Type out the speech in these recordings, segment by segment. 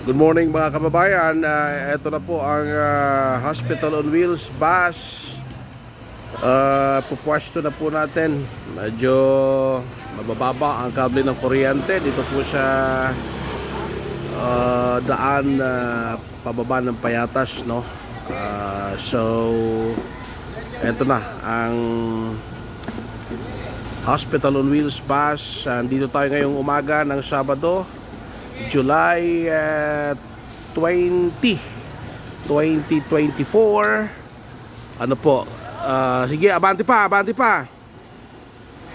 Good morning mga kababayan. Ito na po ang Hospital on Wheels bus. Pupwesto na po natin. Medyo mabababa ang kable ng kuryente dito po sa daan pababa ng Payatas, no? So ito na ang Hospital on Wheels bus. Dito tayo ngayong umaga ng Sabado, July 20, 2024. Ano po? Sige, abante pa.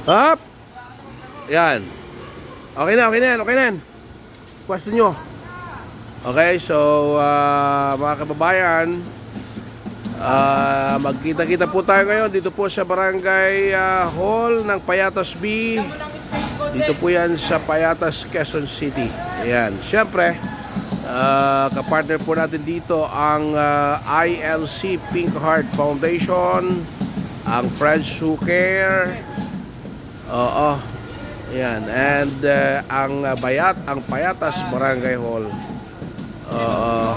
Up! Yan. Okay na. Pwesto nyo. Okay, so mga kababayan, magkita-kita po tayo ngayon dito po sa Barangay Hall ng Payatas B. Dito po yan sa Payatas, Quezon City. Ayan. Siyempre, kapartner po natin dito ang ILC Pink Heart Foundation, ang Friends Who Care, ayan, and ang Payatas Barangay Hall.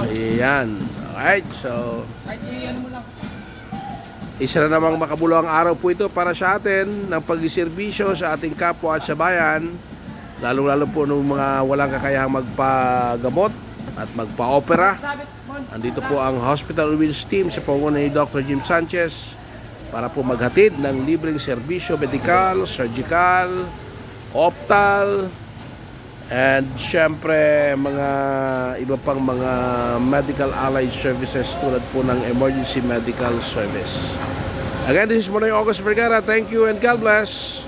Ayan. Alright, so isa na namang makabuluhang araw po ito para sa atin ng pagsiservisyo sa ating kapwa at sa bayan, lalo po ng mga walang kakayahang magpagamot at magpa-opera. Andito po ang Hospital on Wheels team sa pangunguna ni Dr. Jim Sanchez para po maghatid ng libreng serbisyo medikal, surgical, optal, and syempre mga iba pang mga medical allied services tulad po ng emergency medical service. Again, this is Monoy August Vergara. Thank you and God bless.